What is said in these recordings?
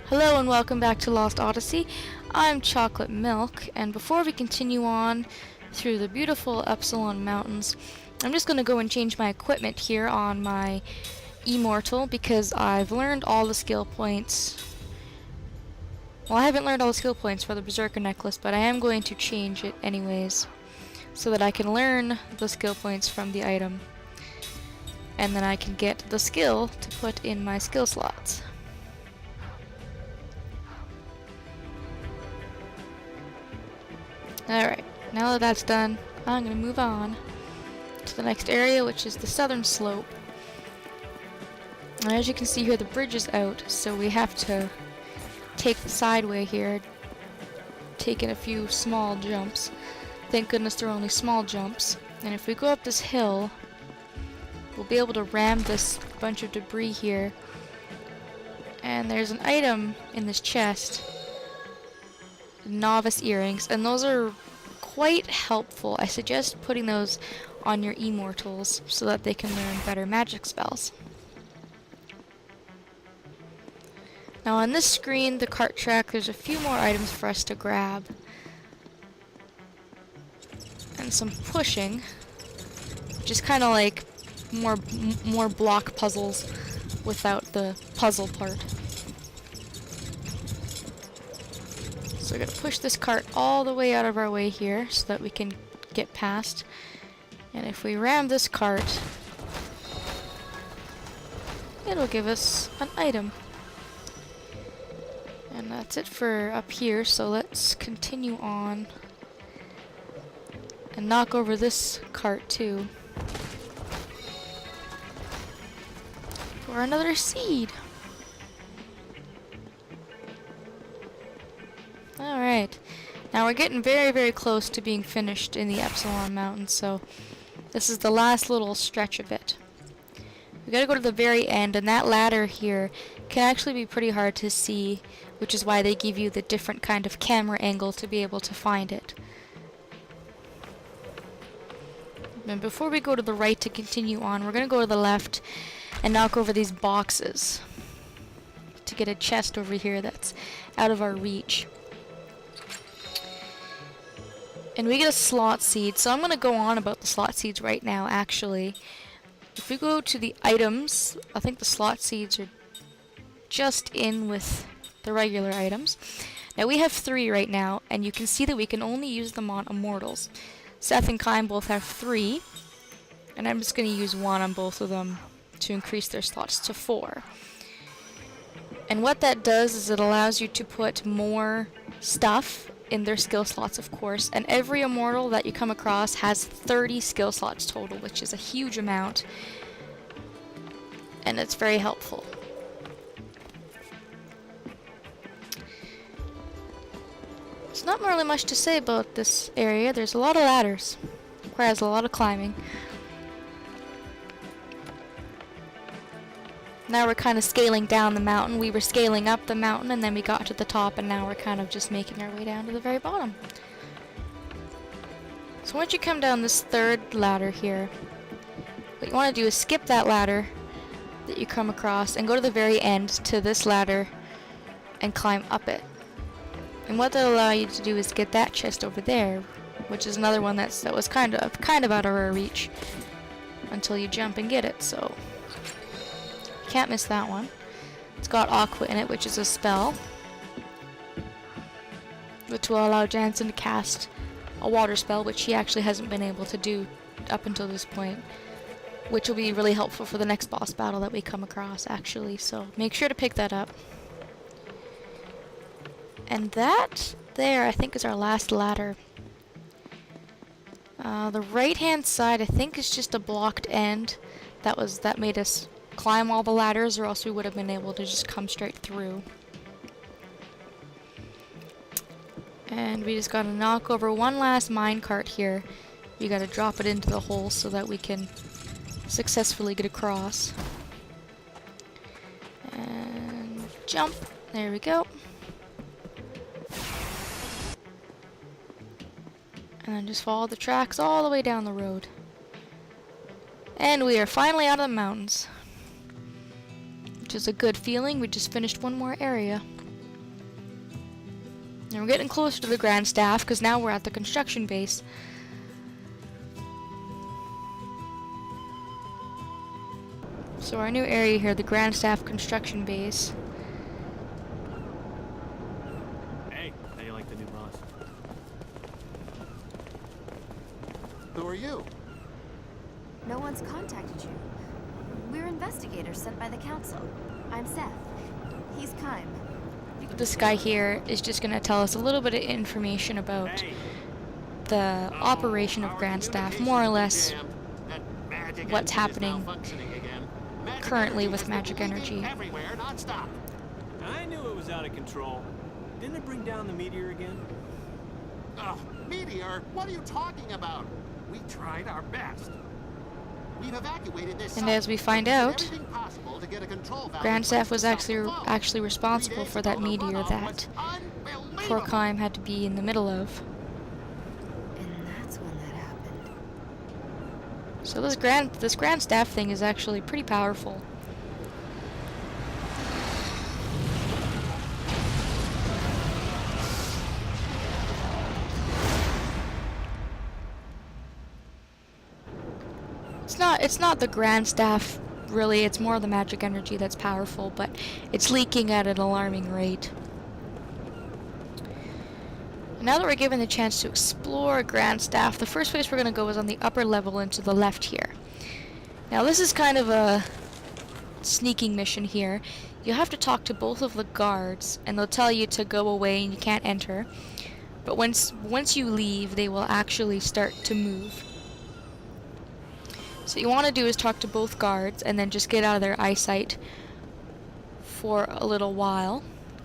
Hello and welcome back to Lost Odyssey. I'm Chocolate Milk, and before we continue on through the beautiful Epsilon Mountains, I'm just going to go and change my equipment here on my Immortal because I've learned all the skill points. Well, I haven't learned all the skill points for the Berserker necklace, but I am going to change it anyways so that I can learn the skill points from the item, and then I can get the skill to put in my skill slots. Alright, now that that's done, I'm going to move on to the next area, which is the southern slope. And as you can see here, the bridge is out, so we have to take the sideway here, taking a few small jumps. Thank goodness they're only small jumps. And if we go up this hill, we'll be able to ram this bunch of debris here. And there's an item in this chest. Novice Earrings, and those are quite helpful. I suggest putting those on your Immortals so that they can learn better magic spells. Now on this screen, the cart track, there's a few more items for us to grab. And some pushing, which is kind of like more block puzzles without the puzzle part. So we're going to push this cart all the way out of our way here so that we can get past. And if we ram this cart, it'll give us an item. And that's it for up here, so let's continue on and knock over this cart too for another seed. Alright, now we're getting very close to being finished in the Epsilon Mountains, so this is the last little stretch of it. We gotta go to the very end, and that ladder here can actually be pretty hard to see, which is why they give you the different kind of camera angle to be able to find it. And before we go to the right to continue on, we're gonna go to the left and knock over these boxes to get a chest over here that's out of our reach. And we get a slot seed, so I'm going to go on about the slot seeds right now, actually. If we go to the items, I think the slot seeds are just in with the regular items. Now we have 3 right now, and you can see that we can only use them on Immortals. Seth and Kyle both have 3, and I'm just going to use 1 on both of them to increase their slots to 4. And what that does is it allows you to put more stuff in their skill slots, of course, and every Immortal that you come across has 30 skill slots total, which is a huge amount, and it's very helpful. There's not really much to say about this area. There's a lot of ladders. It requires a lot of climbing. Now we're kind of scaling down the mountain. We were scaling up the mountain and then we got to the top, and now we're kind of just making our way down to the very bottom. So once you come down this 3rd ladder here, what you want to do is skip that ladder that you come across and go to the very end to this ladder and climb up it. And what that'll allow you to do is get that chest over there, which is another one that was kind of out of our reach until you jump and get it. So can't miss that one. It's got Aqua in it, which is a spell, which will allow Jansen to cast a water spell, which he actually hasn't been able to do up until this point, which will be really helpful for the next boss battle that we come across, actually, so make sure to pick that up. And that there, I think, is our last ladder. The right hand side, I think, is just a blocked end that made us climb all the ladders, or else we would have been able to just come straight through. And we just gotta knock over one last minecart here. You gotta drop it into the hole so that we can successfully get across. And jump. There we go. And then just follow the tracks all the way down the road. And we are finally out of the mountains, which is a good feeling. We just finished one more area. And we're getting closer to the Grand Staff, because now we're at the construction base. So our new area here, the Grand Staff construction base. Hey, how do you like the new boss? Who are you? No one's contacted you. We're investigators sent by the council. I'm Seth. He's Kime. This guy here is just going to tell us a little bit of information about the operation of Grand Staff, more or less what's happening currently with magic energy. I knew it was out of control. Didn't it bring down the meteor again? Oh, meteor? What are you talking about? We tried our best. We've evacuated this And as we find out, Grand Staff was actually actually responsible for that meteor that poor Kime had to be in the middle of. And that's when that happened. So this Grand Staff thing is actually pretty powerful. It's not the Grand Staff, really. It's more the magic energy that's powerful, but it's leaking at an alarming rate. Now that we're given the chance to explore Grand Staff, the first place we're going to go is on the upper level and to the left here. Now this is kind of a sneaking mission here. You have to talk to both of the guards, and they'll tell you to go away and you can't enter. But once you leave, they will actually start to move. So what you want to do is talk to both guards and then just get out of their eyesight for a little while.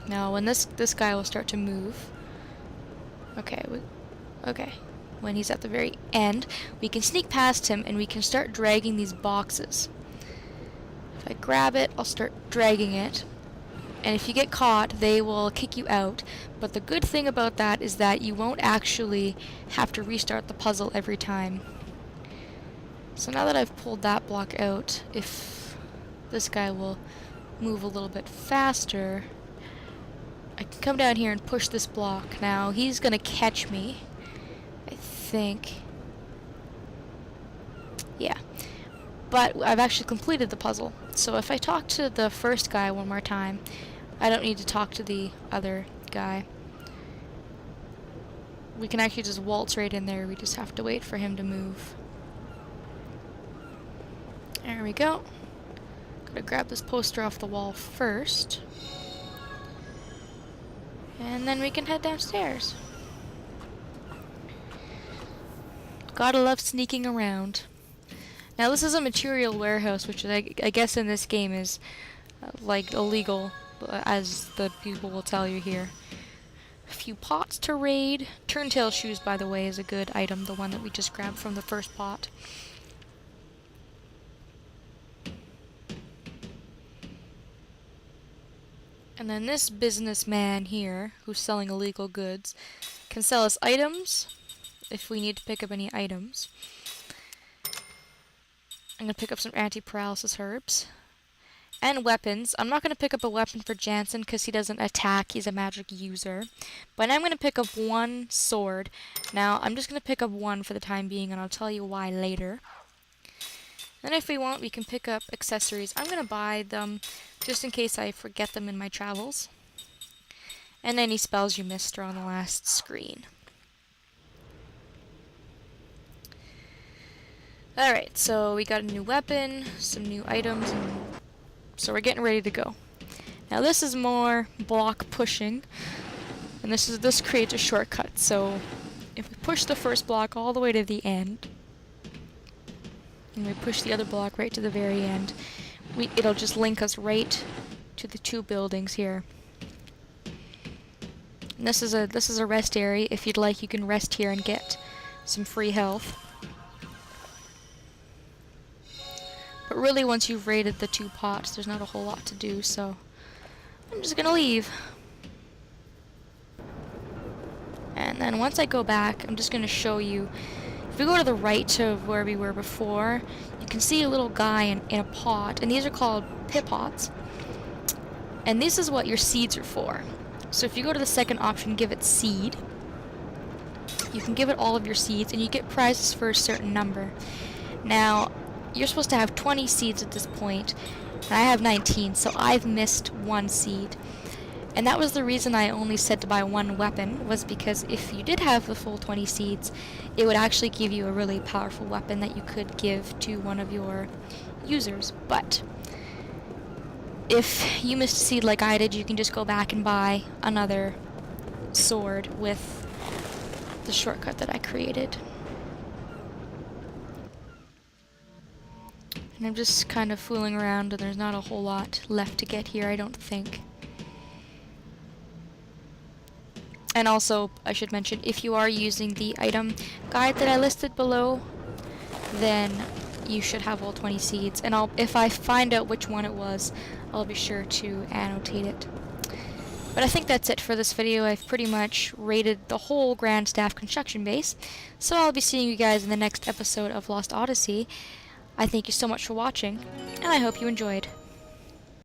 Now when this guy will start to move. Okay, when he's at the very end, we can sneak past him and we can start dragging these boxes. If I grab it, I'll start dragging it. And if you get caught, they will kick you out. But the good thing about that is that you won't actually have to restart the puzzle every time. So now that I've pulled that block out, if this guy will move a little bit faster, I can come down here and push this block. Now, he's going to catch me, I think. Yeah. But I've actually completed the puzzle. So if I talk to the first guy one more time, I don't need to talk to the other guy. We can actually just waltz right in there. We just have to wait for him to move. There we go. Gotta grab this poster off the wall first. And then we can head downstairs. Gotta love sneaking around. Now this is a material warehouse, which I guess in this game is like illegal, as the people will tell you here. A few pots to raid. Turntail shoes, by the way, is a good item, the one that we just grabbed from the first pot. And then this businessman here, who's selling illegal goods, can sell us items, if we need to pick up any items. I'm going to pick up some anti-paralysis herbs. And weapons. I'm not going to pick up a weapon for Jansen because he doesn't attack, he's a magic user. But I'm going to pick up one sword. Now, I'm just going to pick up one for the time being, and I'll tell you why later. Then if we want, we can pick up accessories. I'm going to buy them just in case I forget them in my travels. And any spells you missed are on the last screen. Alright, so we got a new weapon, some new items, and so we're getting ready to go. Now this is more block pushing, and this creates a shortcut. So if we push the first block all the way to the end, and we push the other block right to the very end, it'll just link us right to the two buildings here. And this is a rest area. If you'd like, you can rest here and get some free health. But really, once you've raided the two pots, there's not a whole lot to do, so I'm just gonna leave. And then once I go back, I'm just gonna show you. If we go to the right of where we were before, you can see a little guy in a pot, and these are called pit pots. And this is what your seeds are for. So if you go to the second option, give it seed. You can give it all of your seeds, and you get prizes for a certain number. Now, you're supposed to have 20 seeds at this point, and I have 19, so I've missed 1 seed. And that was the reason I only said to buy 1 weapon, was because if you did have the full 20 seeds, it would actually give you a really powerful weapon that you could give to one of your users. But if you missed a seed like I did, you can just go back and buy another sword with the shortcut that I created. And I'm just kind of fooling around, and there's not a whole lot left to get here, I don't think. And also, I should mention, if you are using the item guide that I listed below, then you should have all 20 seeds. And if I find out which one it was, I'll be sure to annotate it. But I think that's it for this video. I've pretty much rated the whole Grand Staff construction base. So I'll be seeing you guys in the next episode of Lost Odyssey. I thank you so much for watching, and I hope you enjoyed.